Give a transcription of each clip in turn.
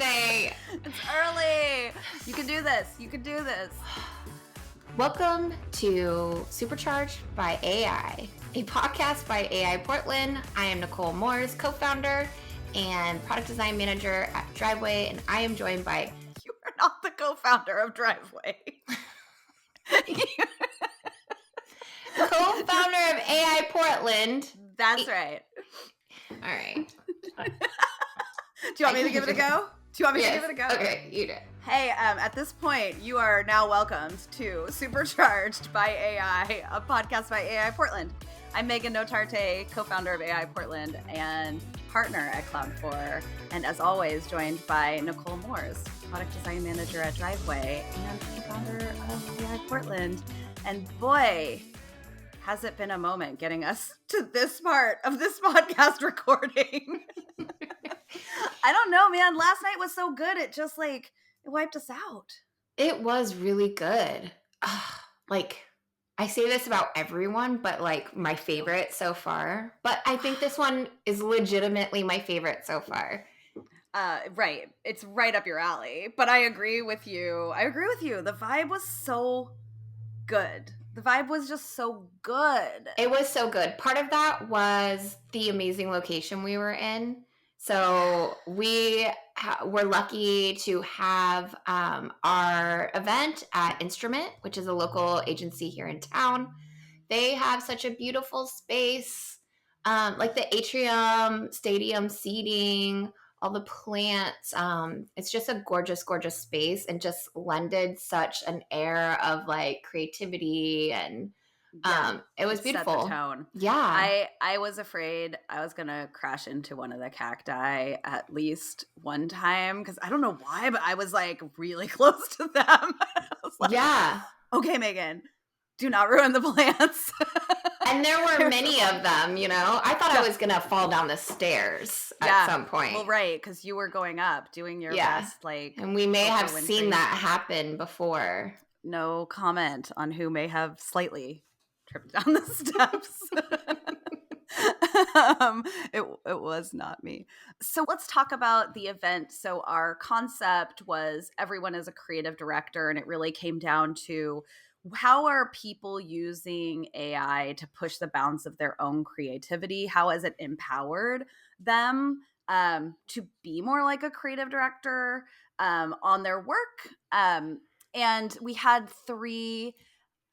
today. It's early. You can do this. You can do this. Welcome to Supercharged by AI, a podcast by AI Portland. I am Nicole Moores, co-founder and product design manager at Driveway, and I am joined by... You are not the co-founder of Driveway. Co-founder of AI Portland. That's right. All right. Do you want me to give it a go? Okay, you do it. Hey, at this point, you are now welcomed to Supercharged by AI, a podcast by AI Portland. I'm Megan Notarte, co-founder of AI Portland and partner at Cloud4, and as always, joined by Nicole Moores, product design manager at Driveway and co-founder of AI Portland. And boy, has it been a moment getting us to this part of this podcast recording. I don't know, man. Last night was so good. It just it wiped us out. It was really good. I say this about everyone, but my favorite so far. But I think this one is legitimately my favorite so far. Right. It's right up your alley. But I agree with you. The vibe was so good. The vibe was just so good. It was so good. Part of that was the amazing location we were in. So we were lucky to have our event at Instrument, which is a local agency here in town. They have such a beautiful space, the atrium, stadium seating, all the plants. It's just a gorgeous, gorgeous space and just lended such an air of creativity and it was beautiful. Set the tone. Yeah. I was afraid I was gonna crash into one of the cacti at least one time because I don't know why, but I was really close to them. I was yeah. Okay, Megan, do not ruin the plants. And there were many of them, I thought I was gonna fall down the stairs at some point. Well, right, because you were going up, doing your best, and we may have seen that happen before. No comment on who may have slightly tripped down the steps. It was not me. So let's talk about the event. So our concept was everyone is a creative director, and it really came down to how are people using AI to push the bounds of their own creativity? How has it empowered them to be more like a creative director on their work? And we had 3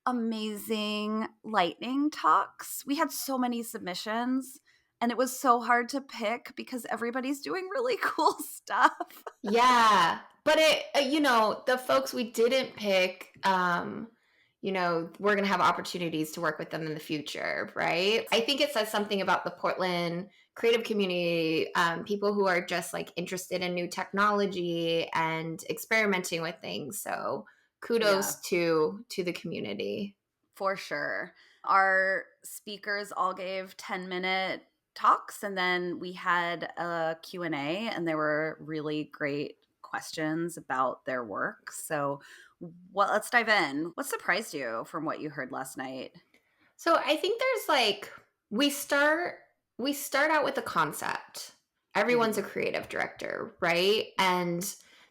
amazing lightning talks. We had so many submissions and it was so hard to pick because everybody's doing really cool stuff. Yeah. But the folks we didn't pick, we're going to have opportunities to work with them in the future, right? I think it says something about the Portland creative community, people who are just interested in new technology and experimenting with things. So kudos to the community. For sure. Our speakers all gave 10-minute talks, and then we had a Q&A, and there were really great questions about their work. So let's dive in. What surprised you from what you heard last night? So I think there's we start out with a concept. Everyone's a creative director, right? And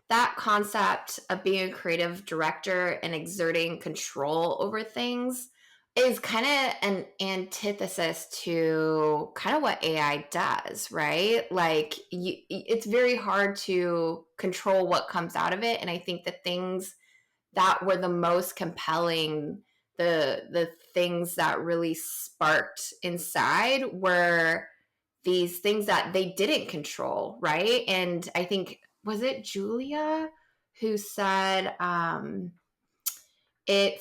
that concept of being a creative director and exerting control over things is kind of an antithesis to kind of what AI does, right? It's very hard to control what comes out of it. And I think the things that were the most compelling, the things that really sparked inside were these things that they didn't control, right? And I think, was it Julia who said it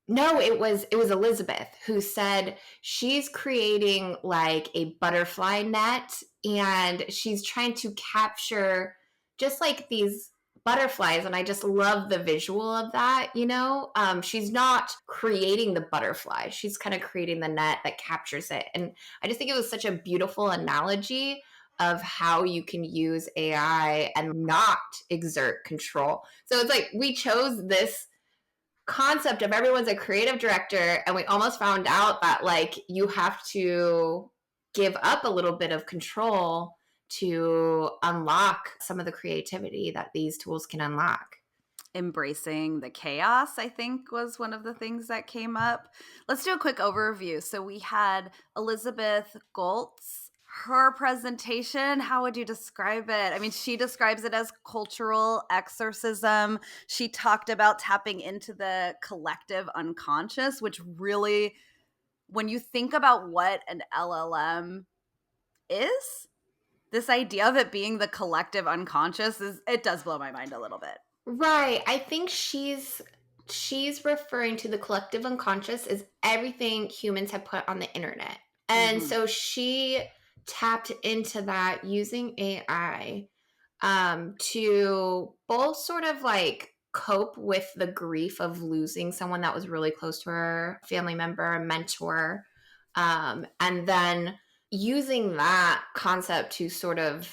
was Elizabeth who said she's creating a butterfly net and she's trying to capture just these butterflies, and I just love the visual of that. She's not creating the butterfly, she's kind of creating the net that captures it. And I just think it was such a beautiful analogy of how you can use AI and not exert control. So it's we chose this concept of everyone's a creative director, and we almost found out that you have to give up a little bit of control to unlock some of the creativity that these tools can unlock. Embracing the chaos, I think, was one of the things that came up. Let's do a quick overview. So we had Elizabeth Goltz. Her presentation, how would you describe it? I mean, she describes it as cultural exorcism. She talked about tapping into the collective unconscious, which really, when you think about what an LLM is, this idea of it being the collective unconscious it does blow my mind a little bit. Right. I think she's referring to the collective unconscious as everything humans have put on the internet. And Mhm. so she tapped into that using AI to both sort of like cope with the grief of losing someone that was really close to her, family member, a mentor, and then using that concept to sort of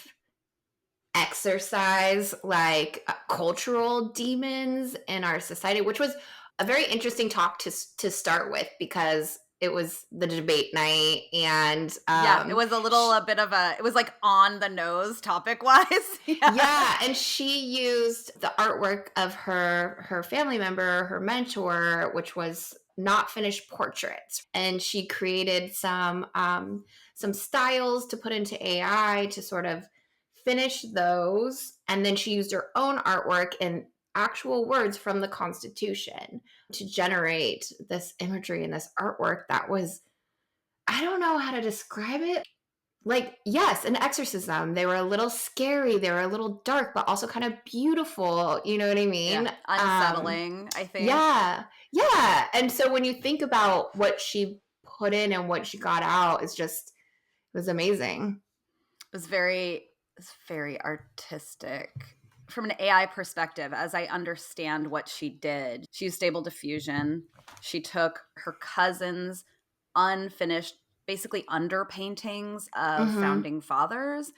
exercise like cultural demons in our society, which was a very interesting talk to start with because it was the debate night and Yeah, it was a bit of it was like on the nose topic wise. Yeah. yeah, and she used the artwork of her family member, her mentor, which was not finished portraits, and she created some styles to put into AI to sort of finish those, and then she used her own artwork and actual words from the Constitution to generate this imagery and this artwork that was, I don't know how to describe it, like, yes, an exorcism. They were a little scary, they were a little dark, but also kind of beautiful, you know what I Yeah, mean? unsettling, I think. Yeah, yeah, and so when you think about what she put in and what she got out, it was amazing. It's very artistic. From an AI perspective, as I understand what she did, she used Stable Diffusion. She took her cousin's unfinished, basically underpaintings of Mhm. founding fathers,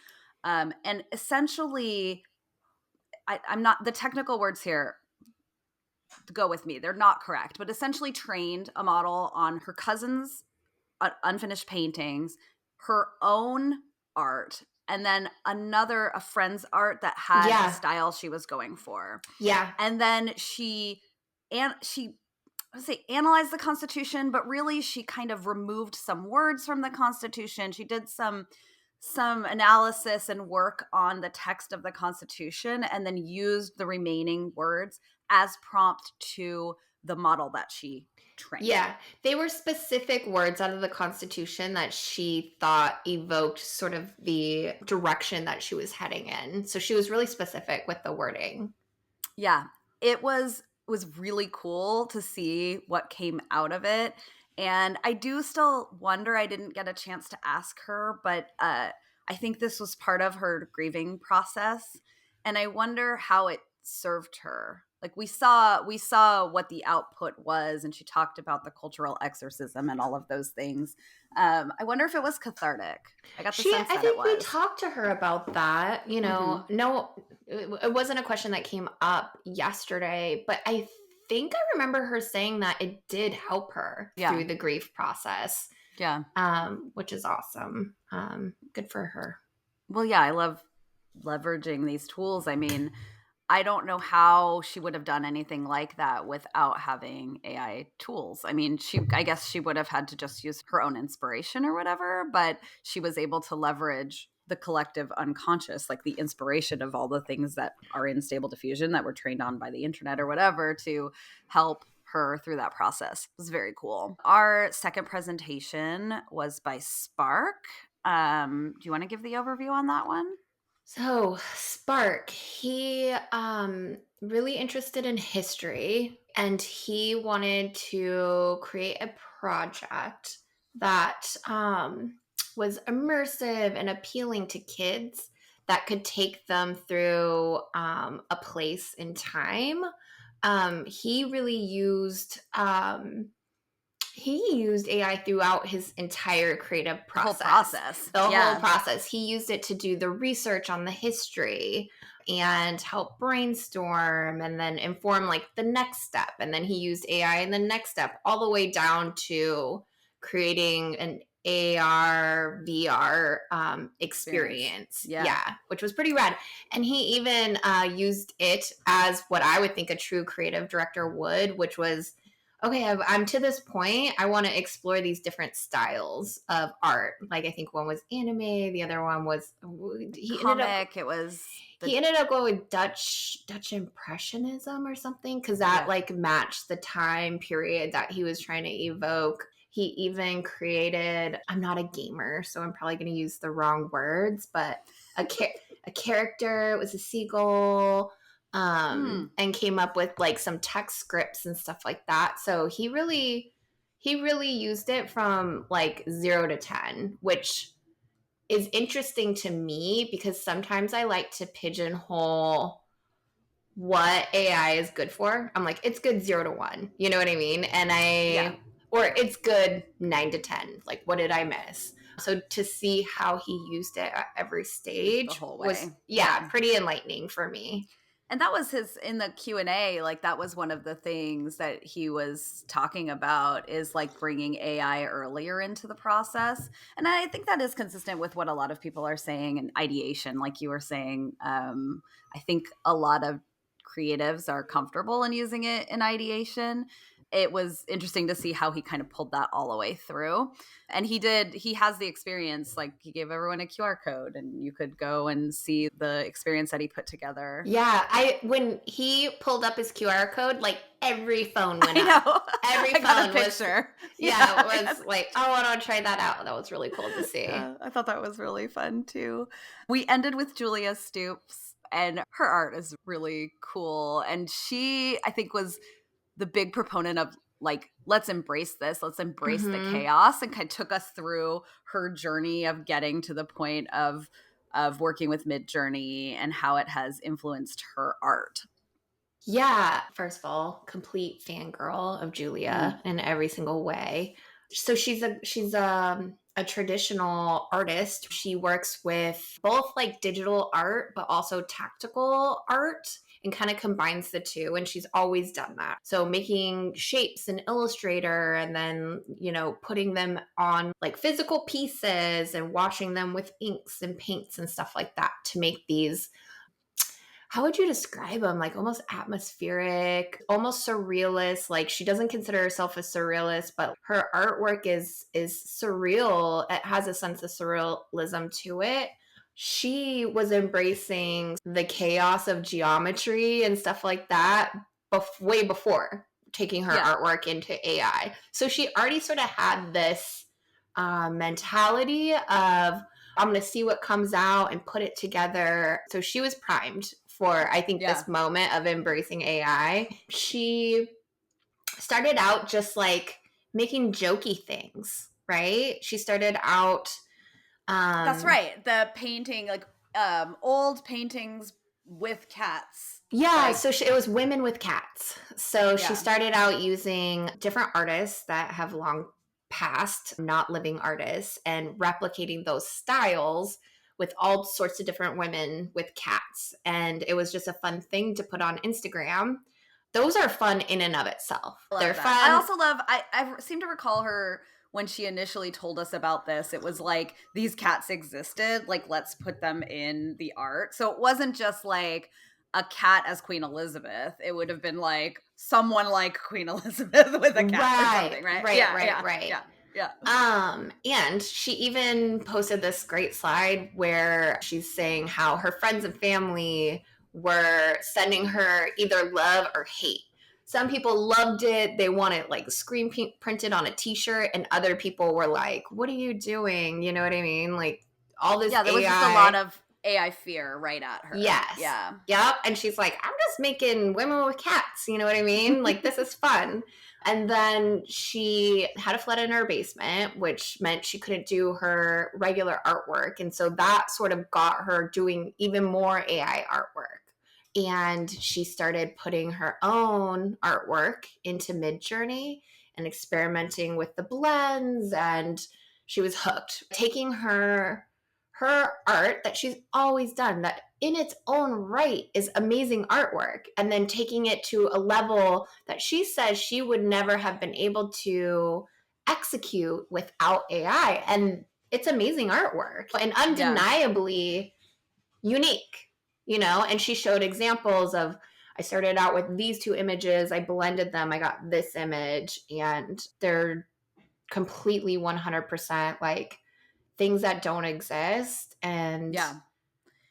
and essentially, I'm not the technical words here. Go with me; they're not correct, but essentially trained a model on her cousin's unfinished paintings, her own art, and then a friend's art that had the Yeah, style she was going for. yeah, And then she I would say analyzed the Constitution, but really she kind of removed some words from the Constitution. She did some analysis and work on the text of the Constitution and then used the remaining words as prompt to the model that she trained. yeah. They were specific words out of the Constitution that she thought evoked sort of the direction that she was heading in, so she was really specific with the wording. Yeah, it was really cool to see what came out of it, and I do still wonder, I didn't get a chance to ask her, but, I think this was part of her grieving process, and I wonder how it served her. Like, we saw what the output was, and she talked about the cultural exorcism and all of those things. I wonder if it was cathartic. I got the sense I that it think we was. talked to her about that, Mhm. no, it wasn't a question that came up yesterday, but I think I remember her saying that it did help her Yeah, through the grief process, yeah. which is awesome. Good for her. Well, yeah, I love leveraging these tools. I mean, I don't know how she would have done anything like that without having AI tools. I mean, I guess she would have had to just use her own inspiration or whatever, but she was able to leverage the collective unconscious, like the inspiration of all the things that are in Stable Diffusion that were trained on by the internet or whatever to help her through that process. It was very cool. Our second presentation was by Spark. Do you want to give the overview on that one? So, Spark, he really interested in history and he wanted to create a project that was immersive and appealing to kids that could take them through a place in time. He really used AI throughout his entire creative The whole process. process. The whole Yeah. process. He used it to do the research on the history and help brainstorm and then inform like the next step. And then he used AI in the next step, all the way down to creating an AR, VR Experience. experience. Yeah. Yeah, which was pretty rad. And he even used it as what I would think a true creative director would, which was, okay, I'm to this point. I want to explore these different styles of art. Like I think one was anime, the other one was he ended up Comic. It was the he ended up going with Dutch Impressionism or something, because that yeah. like matched the time period that he was trying to evoke. He even created, I'm not a gamer, so I'm probably going to use the wrong words, but a character, it was a seagull, and came up with like some text scripts and stuff like that. So he really used it from like 0 to 10, which is interesting to me because sometimes I like to pigeonhole what AI is good for. I'm like, it's good 0 to 1. You know what I mean? Yeah. Or it's good 9 to 10. Like, what did I miss? So to see how he used it at every The stage whole was, way. yeah, pretty enlightening for me. And that was his in the Q&A, like that was one of the things that he was talking about is like bringing AI earlier into the process. And I think that is consistent with what a lot of people are saying in ideation, like you were saying. I think a lot of creatives are comfortable in using it in ideation. It was interesting to see how he kind of pulled that all the way through. And he has the experience, like he gave everyone a QR code and you could go and see the experience that he put together. Yeah, when he pulled up his QR code, like every phone went I up. know. Every I got a phone was, picture. yeah, it was like, oh, I want to try that out. That was really cool to see. I thought that was really fun too. We ended with Julia Stoops, and her art is really cool. And she, I think, was the big proponent of like, let's embrace this, let's embrace the chaos, and kind of took us through her journey of getting to the point of working with Midjourney and how it has influenced her art. Yeah, first of all, complete fangirl of Mm. Julia in every single way. So she's a traditional artist. She works with both like digital art but also tactical art and kind of combines the two, and she's always done that. So making shapes in Illustrator and then, putting them on like physical pieces and washing them with inks and paints and stuff like that to make these, how would you describe them? Like almost atmospheric, almost surrealist. Like she doesn't consider herself a surrealist, but her artwork is surreal. It has a sense of surrealism to it. She was embracing the chaos of geometry and stuff like that way before taking her artwork into AI. So she already sort of had this mentality of, I'm going to see what comes out and put it together. So she was primed for, I think, this moment of embracing AI. She started out just like making jokey things, right? She started out. That's right. The painting, like old paintings with cats. Yeah, like, so it was women with cats. So she started out using different artists that have long past, not living artists, and replicating those styles with all sorts of different women with cats. And it was just a fun thing to put on Instagram. Those are fun in and of itself. They're that. fun. I also love, I seem to recall her when she initially told us about this, it was like, these cats existed, like, let's put them in the art. So it wasn't just like a cat as Queen Elizabeth. It would have been like someone like Queen Elizabeth with a cat or something, right? Right. Yeah. And she even posted this great slide where she's saying how her friends and family were sending her either love or hate. Some people loved it. They wanted like screen printed on a t-shirt, and other people were like, what are you doing? You know what I mean? Like all this Yeah, there was AI. just a lot of AI fear right at her. Yes. Yeah. Yep. And she's like, I'm just making women with cats. You know what I mean? Like, this is fun. And then she had a flood in her basement, which meant she couldn't do her regular artwork. And so that sort of got her doing even more AI artwork. And she started putting her own artwork into Midjourney and experimenting with the blends. And she was hooked. Taking her art that she's always done, that in its own right is amazing artwork, and then taking it to a level that she says she would never have been able to execute without AI. And it's amazing artwork and undeniably unique, and she showed examples of, I started out with these two images, I blended them, I got this image, and they're completely 100% like things that don't exist, and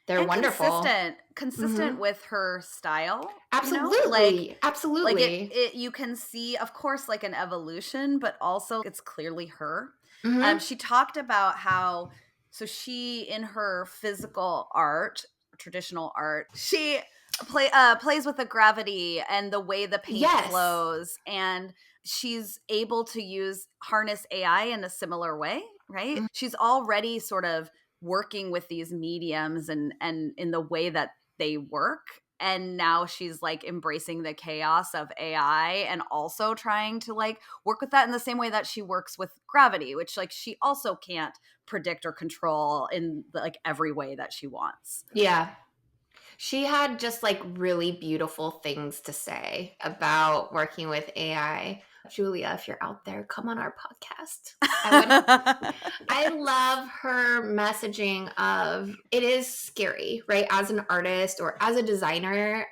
they're and wonderful. consistent with her style. Absolutely. Like Absolutely. you can see, of course, like an evolution, but also it's clearly her. Mm-hmm. She talked about how, so she, in her physical art, traditional art, she plays with the gravity and the way the paint flows, and she's able to harness AI in a similar way, right? Mm-hmm. She's already sort of working with these mediums and in the way that they work, and now she's like embracing the chaos of AI and also trying to like work with that in the same way that she works with gravity, which like she also can't predict or control in like every way that she wants. Yeah. She had just like really beautiful things to say about working with AI. Julia, if you're out there, come on our podcast. I love her messaging of, it is scary, right? As an artist or as a designer,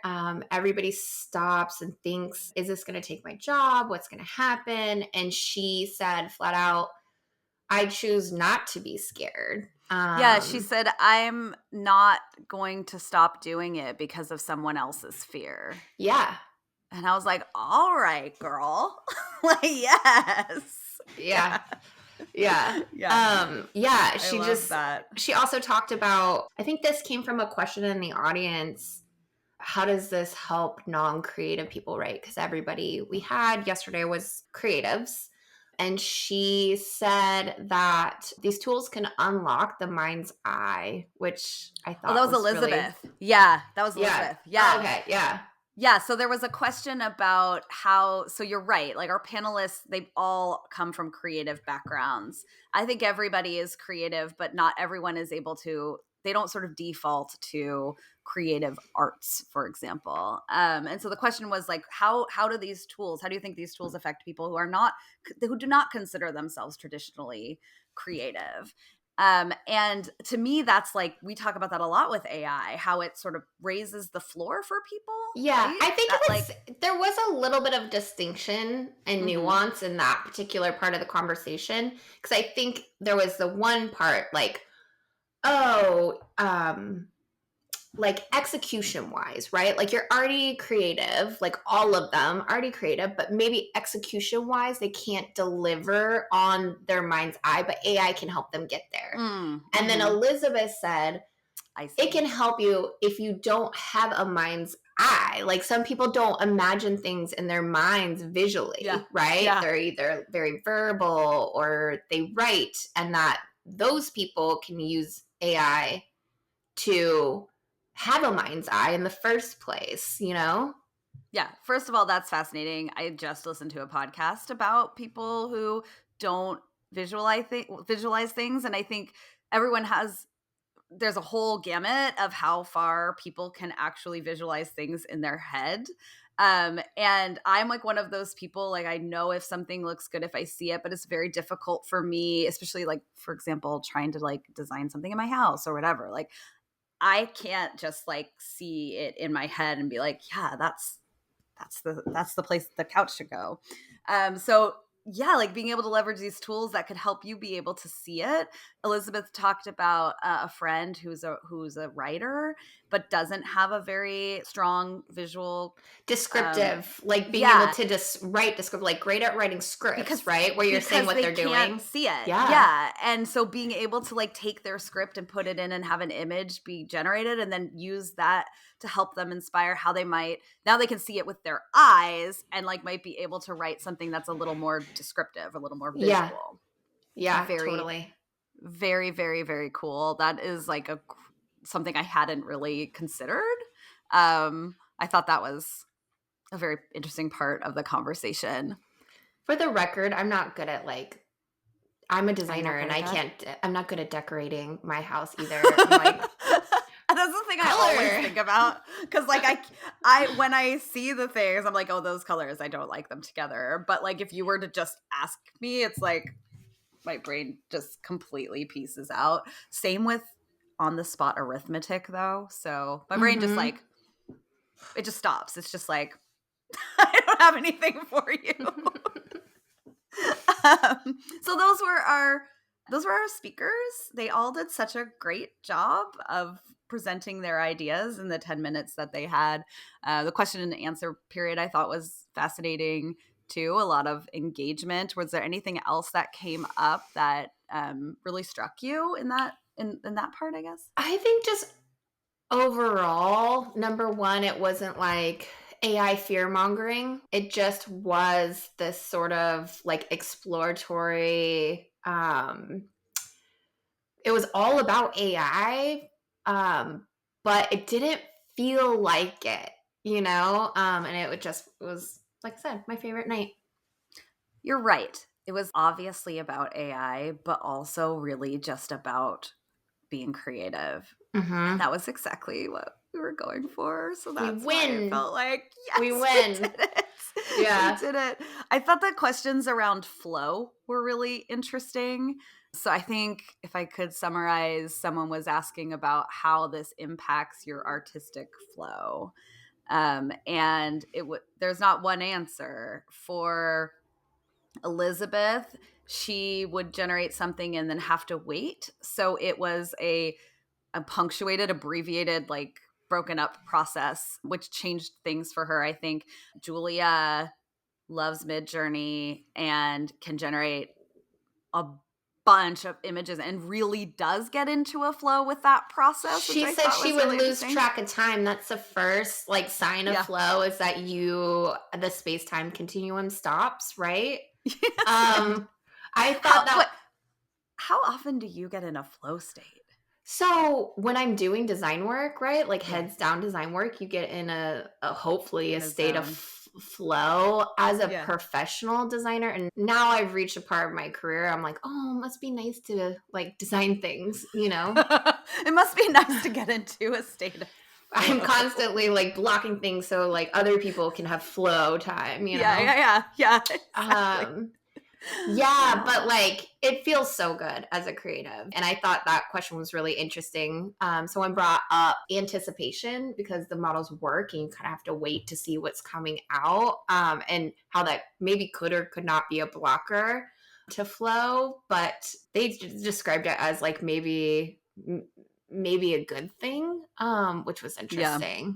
everybody stops and thinks, is this going to take my job? What's going to happen? And she said flat out, I choose not to be scared. Yeah, she said, I'm not going to stop doing it because of someone else's fear. Yeah. And I was like, all right, girl. Like, yes. Yeah. Yeah. She also talked about, I think this came from a question in the audience. How does this help non-creative people, right? Because everybody we had yesterday was creatives. And she said that these tools can unlock the mind's eye, which I thought that was Elizabeth. Really... Yeah, that was Elizabeth. Yeah. Oh, okay, yeah. Yeah, so there was a question about how, so you're right, like our panelists, they all come from creative backgrounds. I think everybody is creative, but not everyone is able to, they don't sort of default to creative arts, for example. And so the question was like, how do you think these tools affect people who do not consider themselves traditionally creative? And to me, that's like, we talk about that a lot with AI, how it sort of raises the floor for people. Yeah, right? I think there was a little bit of distinction and nuance in that particular part of the conversation. Because I think there was the one part like, like execution wise, right? Like you're already creative, like all of them already creative, but maybe execution wise, they can't deliver on their mind's eye, but AI can help them get there. And then Elizabeth said, it can help you if you don't have a mind's eye. Like some people don't imagine things in their minds visually, right? Yeah. They're either very verbal or they write, and that those people can use AI to have a mind's eye in the first place, Yeah. First of all, that's fascinating. I just listened to a podcast about people who don't visualize things. And I think there's a whole gamut of how far people can actually visualize things in their head. And I'm like one of those people, like I know if something looks good if I see it, but it's very difficult for me, especially like, for example, trying to like design something in my house or whatever. Like I can't just like see it in my head and be like, yeah, that's the place the couch should go. So yeah, like being able to leverage these tools that could help you be able to see it. Elizabeth talked about a friend who's a writer, but doesn't have a very strong visual descriptive, like being able to write descriptive, like great at writing scripts, right? Where you're saying what they're doing. See it. Yeah. And so being able to like take their script and put it in and have an image be generated and then use that to help them inspire how they might, now they can see it with their eyes and like might be able to write something that's a little more descriptive, a little more visual. Yeah, totally. Very, very, very cool. That is like something I hadn't really considered. I thought that was a very interesting part of the conversation. For the record, I'm not good at like, I'm a designer and I'm not good at decorating my house either. I'm like, that's the thing I Color. always think about, because like I when I see the things, I'm like, oh, those colors, I don't like them together. But like if you were to just ask me, it's like my brain just completely pieces out. Same with on the spot arithmetic though. So my brain just like it just stops. It's just like I don't have anything for you. So those were our speakers. They all did such a great job of presenting their ideas in the 10 minutes that they had. The question and answer period I thought was fascinating too. A lot of engagement. Was there anything else that came up that really struck you in that part, I guess? I think just overall, number one, it wasn't like AI fear mongering. It just was this sort of like exploratory. It was all about AI, but it didn't feel like it, and it was, like I said, my favorite night. You're right. It was obviously about AI, but also really just about being creative. And that was exactly what we were going for. So that's why it felt like, yes, we win. We did it. Yeah. We did it. I thought the questions around flow were really interesting. So I think if I could summarize, someone was asking about how this impacts your artistic flow. And there's not one answer. For Elizabeth, she would generate something and then have to wait. So it was a punctuated, abbreviated, like broken up process, which changed things for her. I think Julia loves Midjourney and can generate a bunch of images and really does get into a flow with that process. She said she would lose track of time. That's the first like sign of flow, is that the space-time continuum stops, right? Yes. I thought how often do you get in a flow state? So when I'm doing design work, right, like heads down design work, you get in hopefully a state of flow as a professional designer. And now I've reached a part of my career, I'm like, oh, it must be nice to like design things, It must be nice to get into a state of flow. I'm constantly like blocking things so like other people can have flow time, Yeah. Exactly. Yeah, but like it feels so good as a creative. And I thought that question was really interesting. Someone brought up anticipation, because the models work and you kind of have to wait to see what's coming out, and how that maybe could or could not be a blocker to flow. But they described it as like maybe a good thing, which was interesting. Yeah.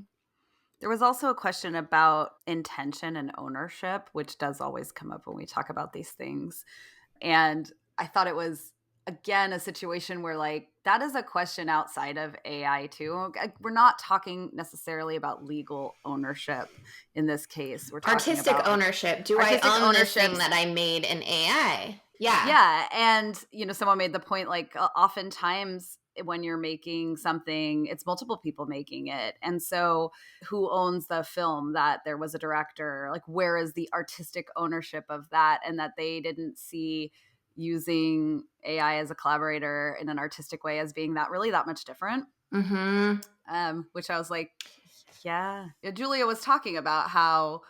There was also a question about intention and ownership, which does always come up when we talk about these things. And I thought it was, again, a situation where like that is a question outside of AI too. We're not talking necessarily about legal ownership in this case. We're talking artistic about ownership. Do I own this thing that I made in AI? Yeah. Yeah. And, someone made the point like oftentimes when you're making something, it's multiple people making it. And so who owns the film that there was a director? Like, where is the artistic ownership of that? And that they didn't see using AI as a collaborator in an artistic way as being that much different. Which I was like, yeah. Julia was talking about how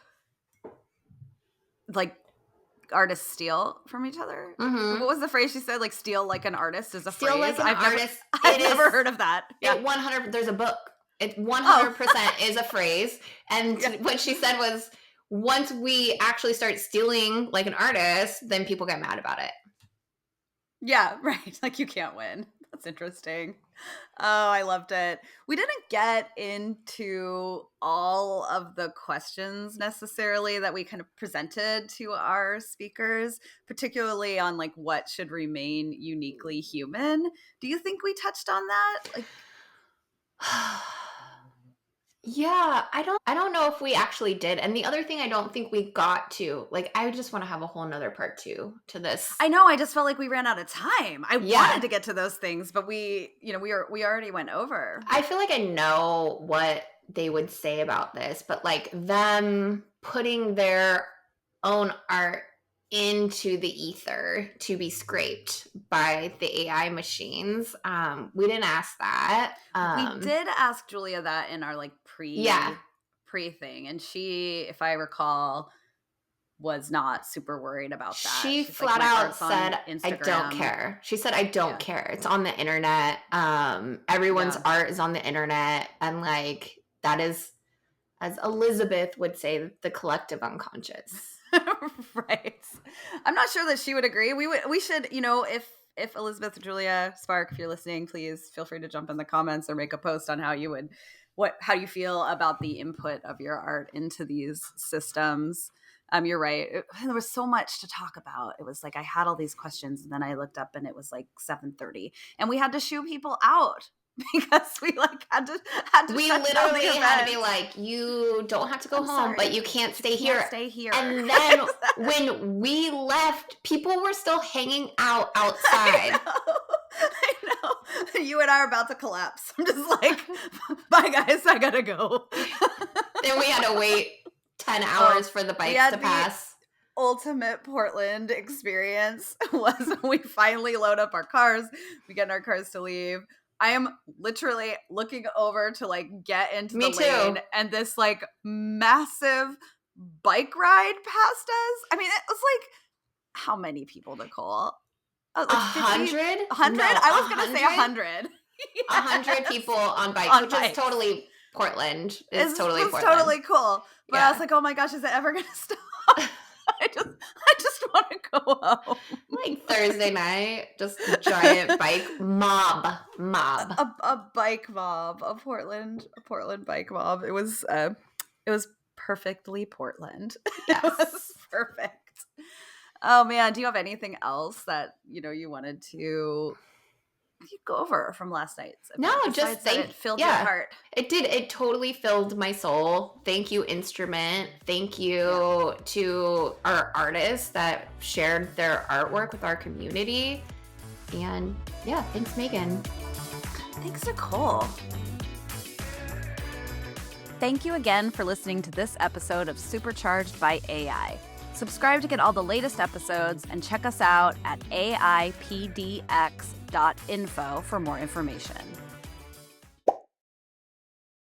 like artists steal from each other. What was the phrase she said? Like steal like an artist is a phrase. Like an artist. I've never heard of that. Yeah. 100. There's a book. It 100% is a phrase. And what she said was, once we actually start stealing like an artist, then people get mad about it. Yeah, right. Like you can't win. That's interesting. Oh, I loved it. We didn't get into all of the questions necessarily that we kind of presented to our speakers, particularly on like what should remain uniquely human. Do you think we touched on that? Like, yeah, I don't know if we actually did. And the other thing I don't think we got to, like, I just want to have a whole nother part 2 to this. I know, I just felt like we ran out of time. I wanted to get to those things, but we already went over. I feel like I know what they would say about this, but like them putting their own art into the ether to be scraped by the AI machines. We didn't ask that. We did ask Julia that in our like pre thing, and she, if I recall, was not super worried about that. She's flat like, out said, I don't care. She said, I don't care. It's on the internet. Everyone's art is on the internet. And like, that is, as Elizabeth would say, the collective unconscious. Right. I'm not sure that she would agree. We should, if Elizabeth, Julia, Sprk, if you're listening, please feel free to jump in the comments or make a post on how you feel about the input of your art into these systems. You're right. There was so much to talk about. It was like I had all these questions, and then I looked up, and it was like 7:30, and we had to shoo people out because we like had to. We literally had to be like, you don't have to go home, but you can't stay here. Stay here. And then when we left, people were still hanging out outside. I know. You and I are about to collapse. I'm just like, bye guys, I gotta go. Then we had to wait 10 hours for the bikes to pass. Ultimate Portland experience was when we finally load up our cars. We get in our cars to leave. I am literally looking over to like get into the lane, and this like massive bike ride past us. I mean, it was like, how many people, Nicole? 100? 100? I was going to say 100. 100 people on bikes, which is totally Portland. It's totally Portland. Totally cool. But I was like, oh my gosh, is it ever going to stop? I just want to go home. Like Thursday night, just a giant bike mob. A bike mob, a Portland bike mob. It was perfectly Portland. Yes. It was perfect. Oh man, do you have anything else that you wanted to go over from last night's event? No, just it filled your heart. It did. It totally filled my soul. Thank you, Instrument. Thank you to our artists that shared their artwork with our community. And yeah, thanks, Megan. Thanks, Nicole. Thank you again for listening to this episode of Supercharged by AI. Subscribe to get all the latest episodes and check us out at aipdx.info for more information.